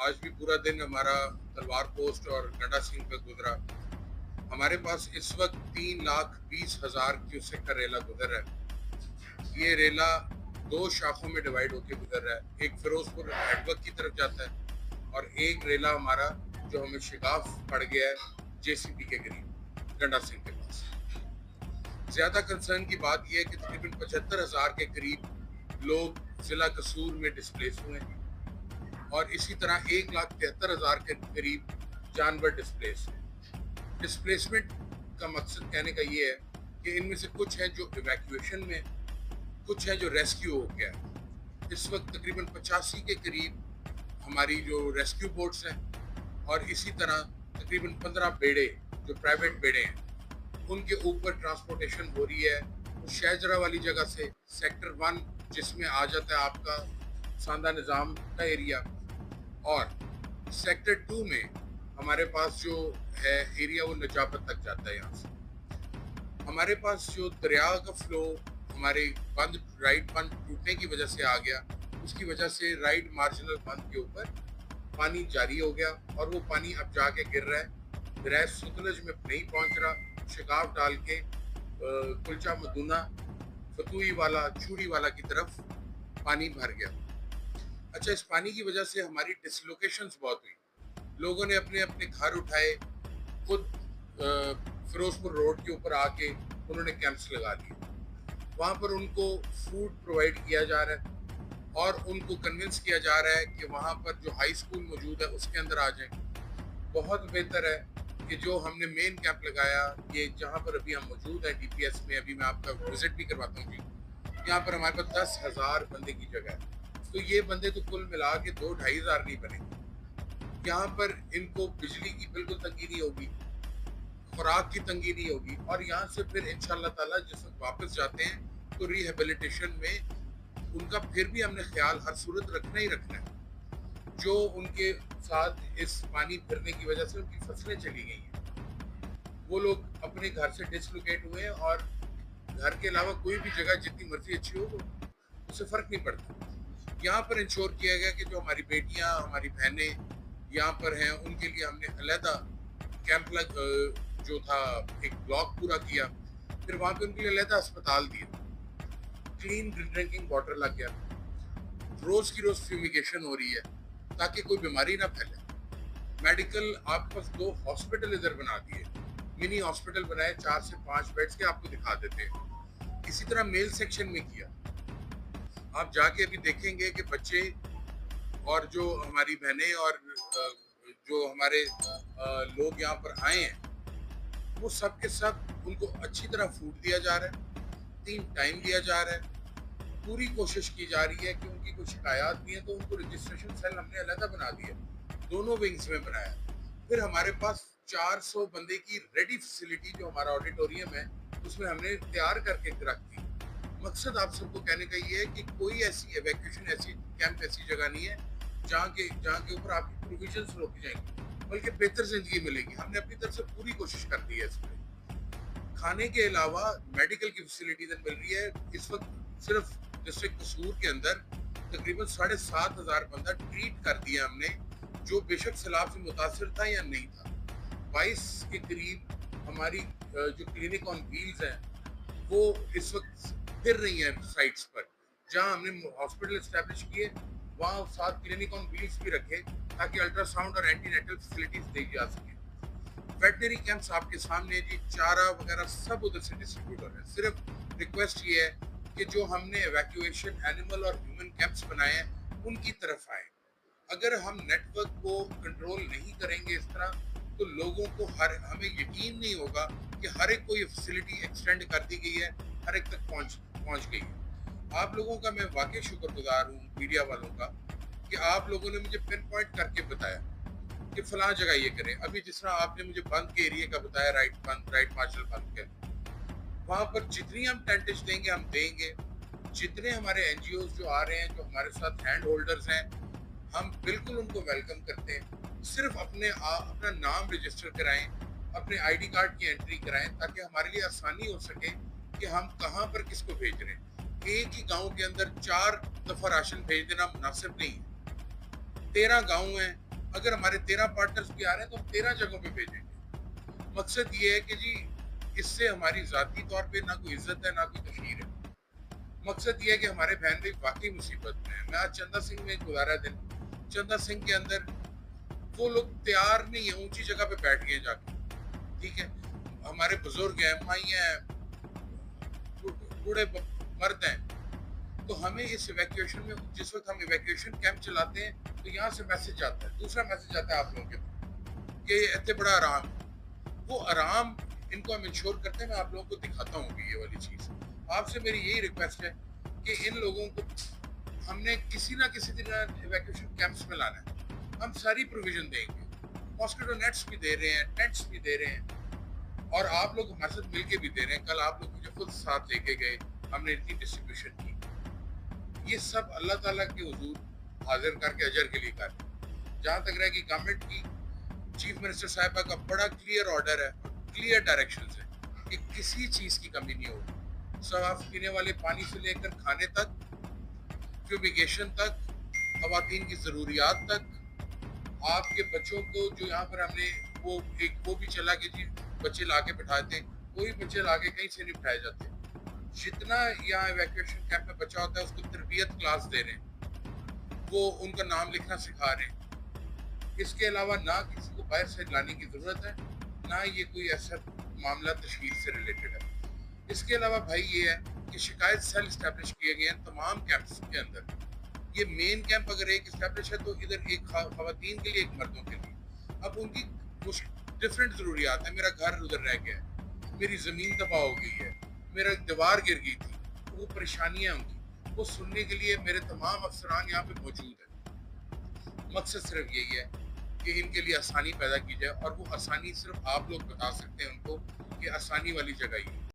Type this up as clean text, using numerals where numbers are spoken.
आज भी पूरा दिन हमारा तलवार पोस्ट और गंडा सिंह पे गुजरा। हमारे पास इस वक्त 3,20,000 क्यूसेक का रेला गुजर रहा है। ये रेला दो शाखों में डिवाइड होकर गुजर रहा है। एक फिरोजपुर हेडवर्क की तरफ जाता है और एक रेला हमारा जो हमें शिगाफ पड़ गया है जेसीबी के करीब गंडा सिंह के पास। ज्यादा कंसर्न की बात यह है कि तकरीबन 75,000 के करीब लोग जिला कसूर में डिस्प्लेस हुए हैं और इसी तरह 1,73,000 के करीब जानवर डिस्प्लेस हैं। डिस्प्लेसमेंट का मकसद कहने का ये है कि इनमें से कुछ है जो इवैक्यूएशन में, कुछ है जो रेस्क्यू हो गया। इस वक्त तकरीबन 85 के करीब हमारी जो रेस्क्यू बोट्स हैं और इसी तरह तकरीबन 15 बेड़े जो प्राइवेट बेड़े हैं उनके ऊपर ट्रांसपोर्टेशन हो रही है। शहजरा वाली जगह से सेक्टर 1 जिसमें आ जाता है आपका सांदा निज़ाम का एरिया, और सेक्टर 2 में हमारे पास जो है एरिया वो नजाबत तक जाता है। यहाँ से हमारे पास जो दरिया का फ्लो हमारे राइट बंद टूटने की वजह से आ गया, उसकी वजह से राइट मार्जिनल बंद के ऊपर पानी जारी हो गया और वो पानी अब जाके गिर रहा है। दरिया सतलुज में नहीं पहुंच रहा। शिगाफ डाल के कुलचा मदूना फतुई वाला चूड़ी वाला की तरफ पानी भर गया। अच्छा, इस पानी की वजह से हमारी डिसलोकेशंस बहुत हुई। लोगों ने अपने अपने घर उठाए, खुद फिरोजपुर रोड के ऊपर आके उन्होंने कैंप्स लगा लिए। वहाँ पर उनको फूड प्रोवाइड किया जा रहा है और उनको कन्विंस किया जा रहा है कि वहाँ पर जो हाई स्कूल मौजूद है उसके अंदर आ जाएं। बहुत बेहतर है कि जो हमने मेन कैंप लगाया, ये जहाँ पर अभी हम मौजूद हैं डीपीएस में, अभी मैं आपका विजिट भी करवाता हूँ जी। यहाँ पर हमारे पास 10,000 बंदे की जगह है, तो ये बंदे तो कुल मिला के 2-2.5 हज़ार नहीं बनेंगे। यहाँ पर इनको बिजली की बिल्कुल तंगी नहीं होगी, खुराक की तंगी नहीं होगी, और यहाँ से फिर इंशाल्लाह ताला जिस वक्त वापस जाते हैं तो रिहेबिलिटेशन में उनका फिर भी हमने ख्याल हर सूरत रखना ही रखना है। जो उनके साथ इस पानी फिरने की वजह से उनकी फसलें चली गई हैं, वो लोग अपने घर से डिसलोकेट हुए हैं और घर के अलावा कोई भी जगह जितनी मर्जी अच्छी हो उससे फर्क नहीं पड़ता। यहाँ पर इंश्योर किया गया कि जो हमारी बेटियाँ, हमारी बहनें यहाँ पर हैं, उनके लिए हमने अलहदा कैंप जो था एक ब्लॉक पूरा किया, फिर वहाँ पे उनके लिए अलहदा अस्पताल दिए, क्लीन ड्रिंकिंग वाटर लग गया, रोज की रोज फ्यूमिगेशन हो रही है ताकि कोई बीमारी ना फैले। मेडिकल आपके पास 2 हॉस्पिटल इधर बना दिए, मिनी हॉस्पिटल बनाए 4 से 5 बेड्स के, आपको दिखा देते हैं। इसी तरह मेल सेक्शन में किया। आप जाके अभी देखेंगे कि बच्चे और जो हमारी बहनें और जो हमारे लोग यहाँ पर आए हैं वो सब के सब उनको अच्छी तरह फूड दिया जा रहा है, 3 टाइम दिया जा रहा है। पूरी कोशिश की जा रही है कि उनकी कोई शिकायत भी है तो उनको रजिस्ट्रेशन सेल हमने अलग बना दिया, दोनों विंग्स में बनाया। फिर हमारे पास 400 बंदे की रेडी फैसिलिटी जो हमारा ऑडिटोरियम है उसमें हमने तैयार करके रख दी। मकसद आप सबको कहने का ये है कि कोई ऐसी एवैक्यूएशन, ऐसी कैंप, ऐसी जगह नहीं है जहाँ के ऊपर आपकी प्रोविजंस रोकी जाएंगी, बल्कि बेहतर जिंदगी मिलेगी। हमने अपनी तरफ से पूरी कोशिश कर दी है इसमें। खाने के अलावा मेडिकल की फैसिलिटी मिल रही है। इस वक्त सिर्फ डिस्ट्रिक्ट कसूर के अंदर तकरीबन 7,500 बंदा ट्रीट कर दिया हमने, जो बेशक सैलाब से मुतासर था या नहीं था। 22 के करीब हमारी जो क्लिनिक ऑन व्हील्स हैं वो इस वक्त फिर रही है साइट्स पर। जहां हमने हॉस्पिटल एस्टेब्लिश किए वहां 7 क्लिनिक ऑन व्हील्स भी रखे ताकि अल्ट्रासाउंड और एंटीनेटल फैसिलिटीज दी जा सके। वेटनरी कैंप्स आपके सामने जी, चारा वगैरह सब उधर से डिस्ट्रीब्यूट हो रहे हैं। सिर्फ रिक्वेस्ट ये है कि जो हमने एवैक्यूएशन एनिमल और ह्यूमन कैंप्स बनाए हैं उनकी तरफ आए। अगर हम नेटवर्क को कंट्रोल नहीं करेंगे इस तरह तो लोगों को हमें यकीन नहीं होगा कि हर एक को ये फैसिलिटी एक्सटेंड कर दी गई है, हर एक तक पहुंच गई है। आप लोगों का मैं वाकई शुक्रगुजार हूँ, मीडिया वालों का, कि आप लोगों ने मुझे पिन पॉइंट करके बताया कि फलां जगह ये करें। अभी जिस तरह आपने मुझे बंद के एरिया का बताया, राइट मार्शल बंद के, वहां पर जितनी हम टेंटेज देंगे हम देंगे। जितने हमारे एनजीओ जो आ रहे हैं, जो हमारे साथ हैंड होल्डर्स हैं, हम बिल्कुल उनको वेलकम करते हैं। सिर्फ अपना नाम रजिस्टर कराएं, अपने आईडी कार्ड की एंट्री कराएं ताकि हमारे लिए आसानी हो सके कि हम कहां पर किसको भेज रहे हैं। एक ही गांव के अंदर 4 दफा राशन भेज देना मुनासिब नहीं है। 13 गांव हैं, अगर हमारे 13 पार्टनर्स भी आ रहे हैं तो हम 13 जगहों पे भेजेंगे। मकसद ये है कि जी इससे हमारी ज़ाती तौर पे ना कोई इज्जत है ना कोई तशहीर है। मकसद ये है कि हमारे बहन भाई वाकई मुसीबत में है। मैं आज चंदा सिंह में गुजारा दिन, चंदा सिंह के अंदर वो लोग तैयार नहीं है, ऊंची जगह पे बैठ गए जाके। ठीक है, हमारे बुजुर्ग हैं, माइयाँ हैं, बूढ़े मर्द हैं, तो हमें इस इवैक्यूएशन में, जिस वक्त हम इवैक्यूएशन कैंप चलाते हैं तो यहाँ से मैसेज आता है, दूसरा मैसेज आता है आप लोगों के कि इतने बड़ा आराम, वो आराम इनको हम इंश्योर करते हैं। मैं आप लोगों को दिखाता हूँ ये वाली चीज़। आपसे मेरी यही रिक्वेस्ट है कि इन लोगों को हमने किसी ना किसी तरह इवैक्यूएशन कैंप्स में लाना है। हम सारी प्रोविजन देंगे, मॉस्किटो नेट्स भी दे रहे हैं, टेंट्स भी दे रहे हैं, और आप लोग हमारे साथ मिलके भी दे रहे हैं। कल आप लोग मुझे खुद साथ लेके गए, हमने इनकी डिस्ट्रीब्यूशन की। ये सब अल्लाह ताला के हुजूर हाजिर करके अजर के लिए कर। जहाँ तक रहे कि गवर्नमेंट की चीफ मिनिस्टर साहिबा का बड़ा क्लियर ऑर्डर है, क्लियर डायरेक्शन है कि किसी चीज़ की कमी नहीं होगी। साफ पीने वाले पानी से लेकर खाने तक, फ्यूमिगेशन तक, खवातीन की ज़रूरियात तक, आपके बच्चों को जो यहाँ पर हमने वो भी चला कि जी बच्चे ला के बिठाते हैं, कोई बच्चे ला के कहीं से नहीं बिठाए जाते। जितना यहाँ इवैक्यूएशन कैंप में बच्चा होता है उसको तरबियत क्लास दे रहे हैं, वो उनका नाम लिखना सिखा रहे हैं। इसके अलावा ना किसी को बाहर से लाने की ज़रूरत है, ना ये कोई ऐसा मामला तशहीर से रिलेटेड है। इसके अलावा भाई ये है कि शिकायत सेल इस्टेब्लिश किए गए हैं तमाम कैंप्स के अंदर। ये मेन कैंप अगर एक इस्टेब्लिश है तो इधर एक खवातीन के लिए, एक मर्दों के लिए। अब उनकी कुछ डिफरेंट ज़रूरियात है। मेरा घर उधर रह गया है, मेरी ज़मीन तबाह हो गई है, मेरा दीवार गिर गई थी, वो परेशानियाँ उनकी, वो सुनने के लिए मेरे तमाम अफसरान यहाँ पे मौजूद हैं। मकसद सिर्फ यही है कि इनके लिए आसानी पैदा की जाए, और वो आसानी सिर्फ आप लोग बता सकते हैं उनको कि आसानी वाली जगह ही है।